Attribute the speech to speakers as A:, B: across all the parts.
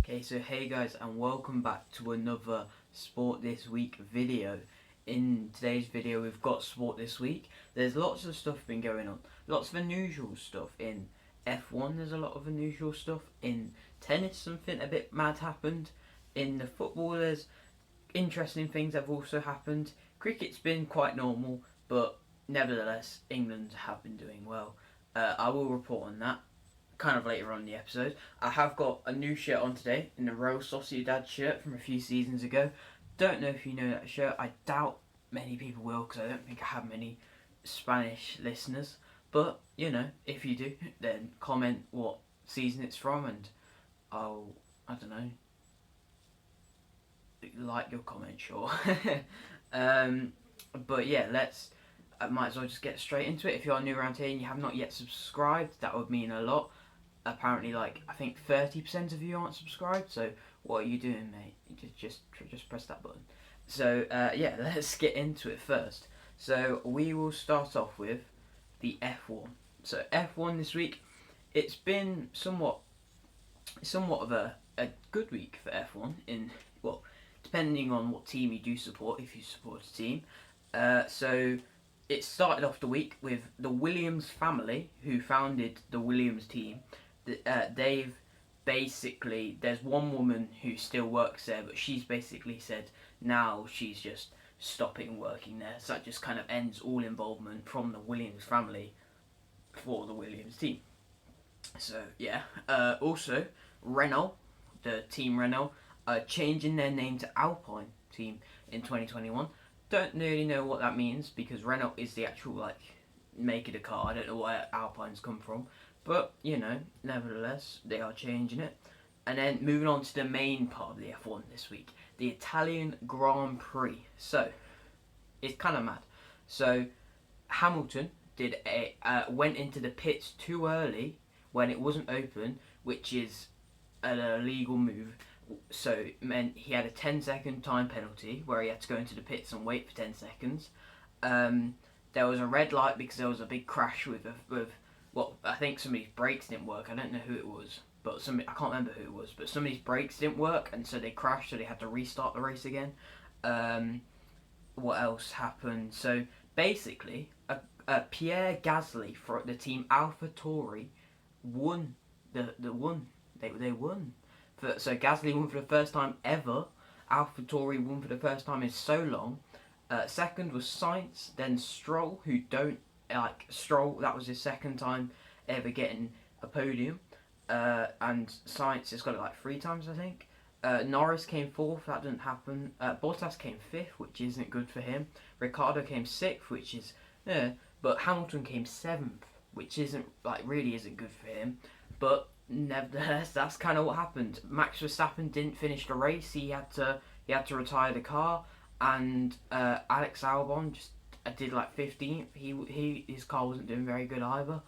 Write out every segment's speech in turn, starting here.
A: Okay, so hey guys, and welcome back to another Sport This Week video. In today's video we've got Sport This Week. There's lots of stuff been going on. Lots of unusual stuff in F1, there's a lot of unusual stuff. In tennis something a bit mad happened. In the football there's interesting things have also happened. Cricket's been quite normal, but nevertheless England have been doing well. I will report on that kind of later on in the episode. I have got a new shirt on today, in the Real Sociedad shirt from a few seasons ago. Don't know if you know that shirt. I doubt many people will, because I don't think I have many Spanish listeners. But, you know, if you do, then comment what season it's from and I'll, I don't know, like your comment, sure. But yeah, I might as well just get straight into it. If you're new around here and you have not yet subscribed, that would mean a lot. Apparently, like, I think 30% of you aren't subscribed, so what are you doing, mate? Just press that button. So yeah, let's get into it first. So we will start off with the F1. So F1 this week, it's been somewhat of a good week for F1 in, well, depending on what team you do support, if you support a team. So it started off the week with the Williams family, who founded the Williams team. They've basically, there's one woman who still works there, but she's basically said now she's just stopping working there. So that just kind of ends all involvement from the Williams family for the Williams team. So yeah, also Renault, the team Renault, changing their name to Alpine team in 2021. Don't really know what that means, because Renault is the actual, like, make of the car. I don't know where Alpine's come from, but you know, nevertheless they are changing it. And then moving on to the main part of the F1 this week, the Italian Grand Prix. So it's kind of mad. So Hamilton went into the pits too early when it wasn't open, which is an illegal move. So it meant he had a 10-second time penalty where he had to go into the pits and wait for 10 seconds. There was a red light because there was a big crash with well, I think somebody's brakes didn't work. I don't know who it was, but I can't remember who it was. But somebody's brakes didn't work, and so they crashed. So they had to restart the race again. What else happened? So basically, Pierre Gasly for the team AlphaTauri won. They won. So Gasly won for the first time ever. AlphaTauri won for the first time in so long. Second was Sainz, then Stroll, who don't like Stroll. That was his second time ever getting a podium, and Sainz has got it like 3 times, I think. Norris came 4th. That didn't happen. Bottas came 5th, which isn't good for him. Ricciardo came 6th, which is but Hamilton came 7th, which really isn't good for him. But nevertheless, that's kind of what happened. Max Verstappen didn't finish the race. He had to retire the car, and Alex Albon just did like 15th. His car wasn't doing very good either.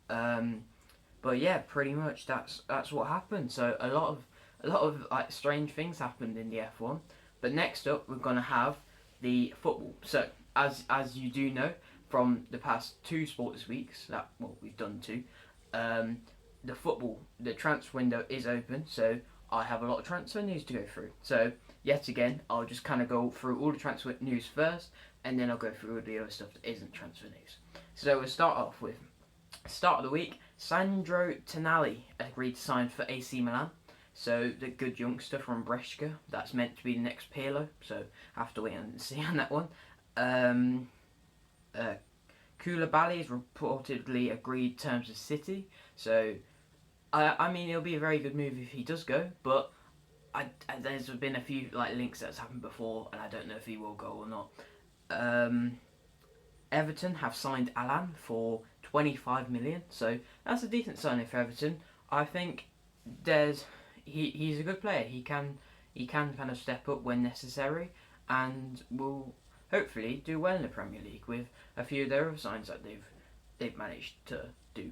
A: But yeah, pretty much that's what happened. So a lot of like strange things happened in the F1. But next up, we're gonna have the football. So as you do know from the past 2 Sport This Weeks, we've done 2. The football, the transfer window is open, so I have a lot of transfer news to go through. So yet again, I'll just kind of go through all the transfer news first, and then I'll go through all the other stuff that isn't transfer news. So we'll start off with start of the week. Sandro Tonali agreed to sign for AC Milan. So the good youngster from Brescia, that's meant to be the next Pirlo. So I have to wait and see on that one. Koulibaly has reportedly agreed terms with City. So I mean, it'll be a very good move if he does go, but there's been a few like links that's happened before, and I don't know if he will go or not. Everton have signed Alan for 25 million, so that's a decent signing for Everton. I think he's a good player. He can kind of step up when necessary, and will hopefully do well in the Premier League with a few of their other signs that they've managed to do.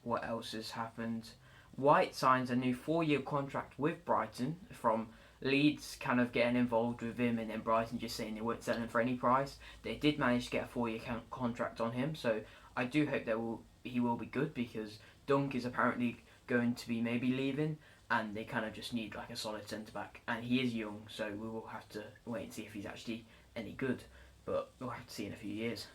A: What else has happened? White signs a new 4-year contract with Brighton, from Leeds kind of getting involved with him, and then Brighton just saying they weren't selling for any price. They did manage to get a 4-year contract on him, so I do hope he will be good, because Dunk is apparently going to be maybe leaving, and they kind of just need like a solid centre back. And he is young, so we will have to wait and see if he's actually any good. But we'll have to see in a few years.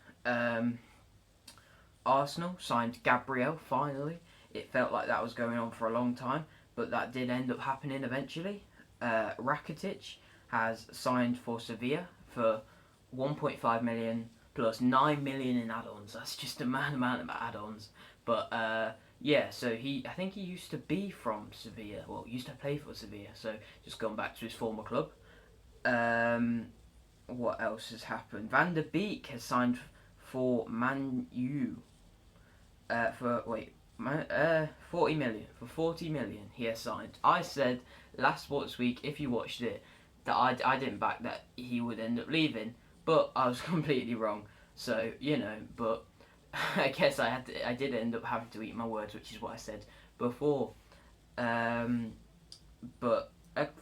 A: Arsenal signed Gabriel finally. It felt like that was going on for a long time, but that did end up happening eventually. Rakitic has signed for Sevilla for 1.5 million plus 9 million in add-ons. That's just a mad amount of add-ons. But yeah, so I think he used to be from Sevilla. Well, used to play for Sevilla. So just gone back to his former club. What else has happened? Van der Beek has signed for Man U. For 40 million. For 40 million, he has signed. I said last sports week, if you watched it, that I didn't back that he would end up leaving, but I was completely wrong. So but I guess I did end up having to eat my words, which is what I said before. But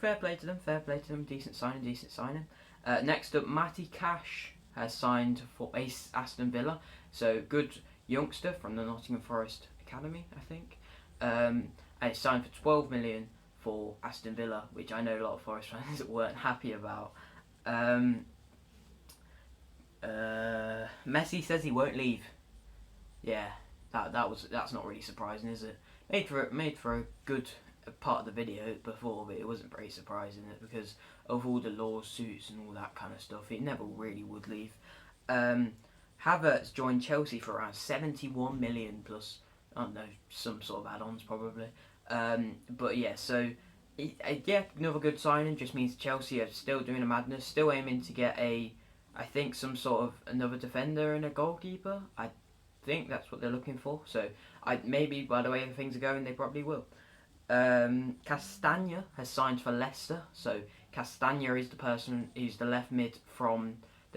A: fair play to them. Decent signing. Next up, Matty Cash has signed for Aston Villa. So good youngster from the Nottingham Forest Academy, I think. And it's signed for 12 million for Aston Villa, which I know a lot of Forest fans weren't happy about. Messi says he won't leave. Yeah, that's not really surprising, is it? Made for a good part of the video before, but it wasn't very surprising because of all the lawsuits and all that kind of stuff. He never really would leave. Havertz joined Chelsea for around 71 million plus, I don't know, some sort of add-ons probably. But yeah, so another good signing. Just means Chelsea are still doing a madness, still aiming to get I think some sort of another defender and a goalkeeper. I think that's what they're looking for. So maybe by the way things are going, they probably will. Castagna has signed for Leicester. So Castagna is the person who's the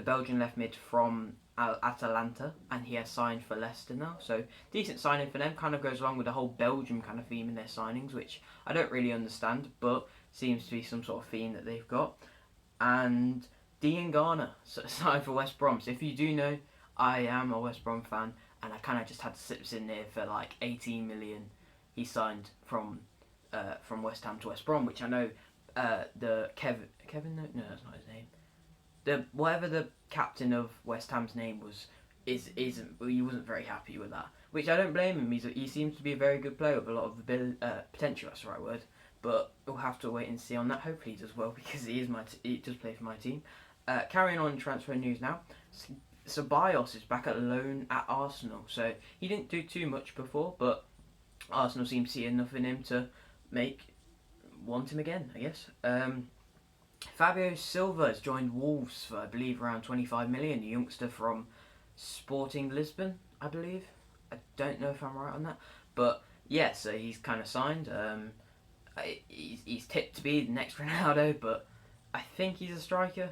A: Belgian left mid from Atalanta, and he has signed for Leicester now. So decent signing for them. Kind of goes along with the whole Belgium kind of theme in their signings, which I don't really understand, but seems to be some sort of theme that they've got. And Dean Garner signed for West Brom. So if you do know, I am a West Brom fan, and I kind of just had to slip this in there for like 18 million. He signed from West Ham to West Brom, which I know the Kevin no, that's not his name. Whatever the captain of West Ham's name was, he wasn't very happy with that, which I don't blame him. He seems to be a very good player with a lot of potential. That's the right word, but we'll have to wait and see on that. Hopefully he does well because he does play for my team. Carrying on transfer news now. Ceballos is back at loan at Arsenal, so he didn't do too much before, but Arsenal seem to see enough in him to want him again, I guess. Fabio Silva has joined Wolves for, I believe, around 25 million. A youngster from Sporting Lisbon, I believe. I don't know if I'm right on that. But, yeah, so he's kind of signed. He's tipped to be the next Ronaldo, but I think he's a striker.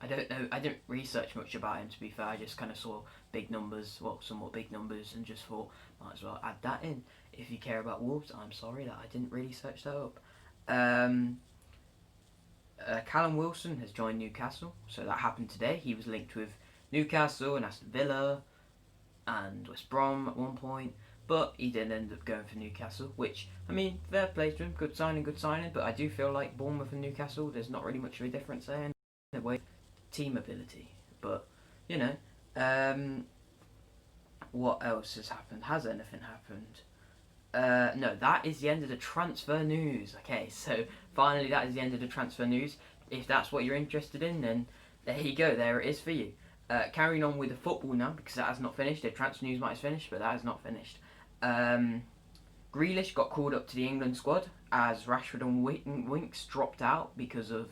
A: I don't know. I didn't research much about him, to be fair. I just kind of saw big numbers, somewhat big numbers, and just thought, might as well add that in. If you care about Wolves, I'm sorry that I didn't really search that up. Callum Wilson has joined Newcastle, so that happened today. He was linked with Newcastle and Aston Villa and West Brom at one point, but he did end up going for Newcastle, which, I mean, fair play to him, good signing, but I do feel like Bournemouth and Newcastle, there's not really much of a difference there in a way. Team ability, but what else has happened? Has anything happened? No, that is the end of the transfer news. Okay, so finally that is the end of the transfer news. If that's what you're interested in, then there you go, there it is for you. Carrying on with the football now, because that has not finished. The transfer news might have finished, but that has not finished. Grealish got called up to the England squad as Rashford and Winks dropped out because of,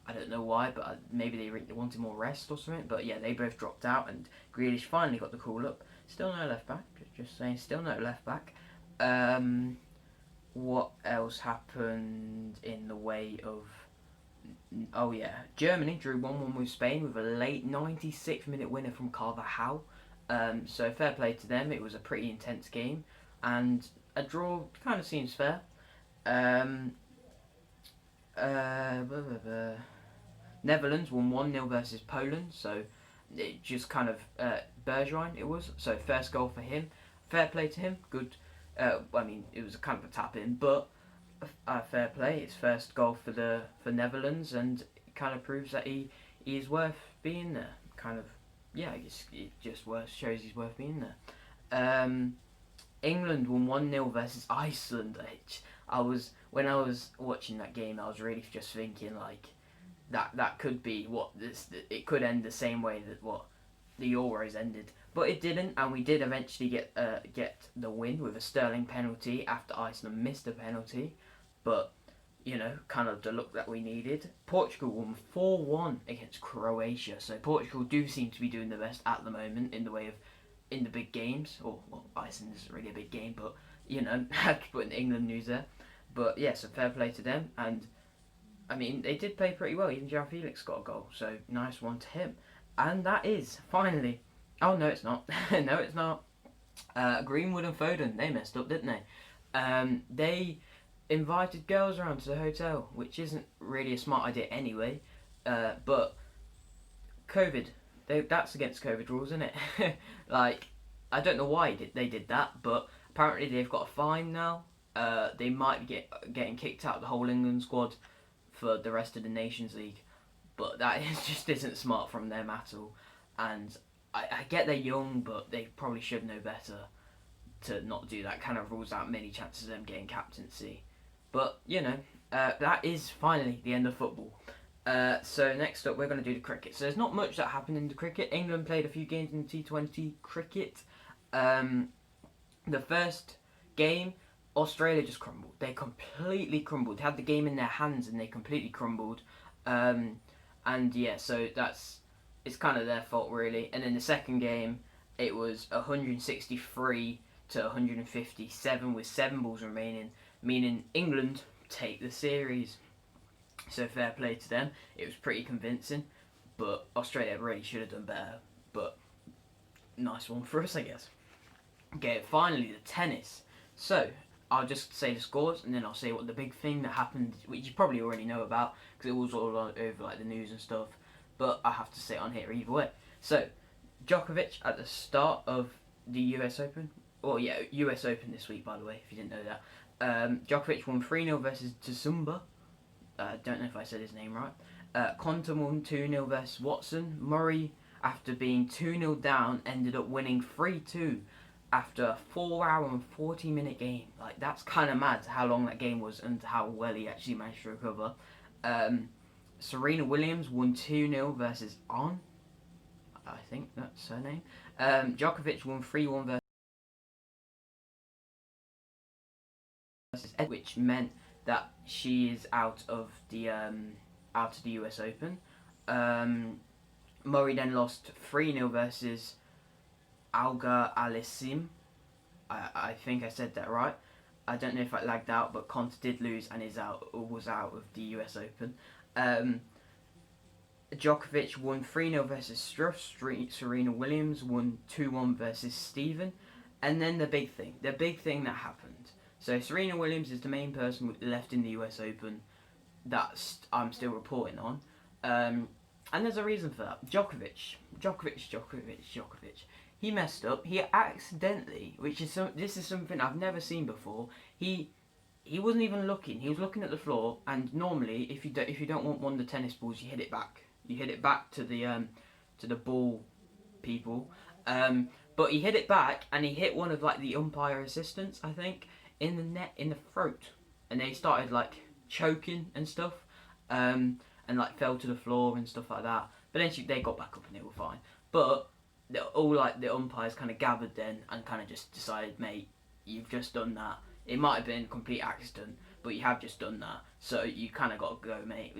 A: I don't know why, but maybe they wanted more rest or something. But yeah, they both dropped out, and Grealish finally got the call up. Still no left back. Just saying, still no left back. What else happened in the way of? Oh yeah, Germany drew 1-1 with Spain with a late 96th minute winner from Carvajal. So fair play to them. It was a pretty intense game, and a draw kind of seems fair. Netherlands won 1-0 versus Poland, so it just kind of Bergwijn it was. So first goal for him. Fair play to him. Good I mean, it was a kind of a tap in, but fair play. It's first goal for Netherlands, and it kind of proves that he is worth being there. Kind of, yeah. It just shows he's worth being there. England won 1-0 versus Iceland. When I was watching that game, I was really just thinking like that could be what this. It could end the same way that what the Euros ended, but it didn't, and we did eventually get the win with a Sterling penalty after Iceland missed a penalty, but kind of the look that we needed. Portugal won 4-1 against Croatia, so Portugal do seem to be doing the best at the moment in the way of in the big games. Or well, Iceland isn't really a big game, but had to put in England news there. But yeah, so fair play to them, and I mean they did play pretty well. Even João Felix got a goal, so nice one to him. And that is finally. Oh no, it's not. No, it's not. Greenwood and Foden, they messed up, didn't they? They invited girls around to the hotel, which isn't really a smart idea anyway. But COVID, that's against COVID rules, isn't it? Like, I don't know why they did that, but apparently they've got a fine now. They might be getting kicked out of the whole England squad for the rest of the Nations League. But that just isn't smart from them at all. And I get they're young, but they probably should know better to not do that. Kind of rules out many chances of them getting captaincy. But, that is finally the end of football. So next up, we're going to do the cricket. So there's not much that happened in the cricket. England played a few games in T20 cricket. The first game, Australia just crumbled. They completely crumbled. They had the game in their hands and they completely crumbled. And yeah, so it's kind of their fault really. And in the second game, it was 163 to 157 with 7 balls remaining, meaning England take the series. So fair play to them. It was pretty convincing, but Australia really should have done better. But nice one for us, I guess. Okay, finally the tennis. So I'll just say the scores and then I'll say what the big thing that happened, which you probably already know about because it was all over like the news and stuff. But I have to say it on here either way. So Djokovic at the start of the US Open. Well, yeah, US Open this week, by the way, if you didn't know that. Djokovic won 3-0 versus Tsumba. Don't know if I said his name right. Konta won 2-0 versus Watson. Murray, after being 2-0 down, ended up winning 3-2 after a 4-hour and 40-minute game. Like, that's kind of mad how long that game was and how well he actually managed to recover. Serena Williams won 2-0 versus On. I think that's her name. Djokovic won 3-1 versus Ed, which meant that she is out of the US Open. Murray then lost 3-0 versus Alga Alissim. I think I said that right. I don't know if I lagged out, but Konta did lose and was out of the US Open. Djokovic won 3-0 versus Struff. Serena Williams won 2-1 versus Steven. And then the big thing that happened. So Serena Williams is the main person left in the US Open that I'm still reporting on. And there's a reason for that. Djokovic. He messed up. He accidentally, this is something I've never seen before. He wasn't even looking. He was looking at the floor. And normally, if you don't want one of the tennis balls, you hit it back. You hit it back to the ball people. But he hit it back, and he hit one of like the umpire assistants, I think, in the throat, and they started like choking and stuff, and like fell to the floor and stuff like that. But then they got back up and they were fine. But all like the umpires kind of gathered then and kind of just decided, mate, you've just done that. It might have been a complete accident, but you have just done that. So you kind of got to go, mate.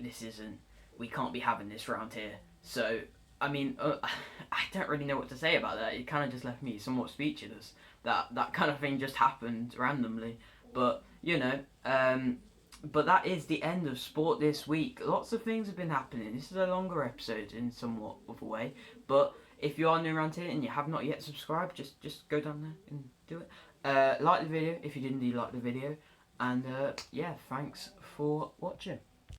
A: We can't be having this round here. So I mean, I don't really know what to say about that. It kind of just left me somewhat speechless. That kind of thing just happened randomly. But but that is the end of sport this week. Lots of things have been happening. This is a longer episode in somewhat of a way. But if you are new around here and you have not yet subscribed, just go down there and do it. Like the video if you did indeed like the video. And yeah, thanks for watching.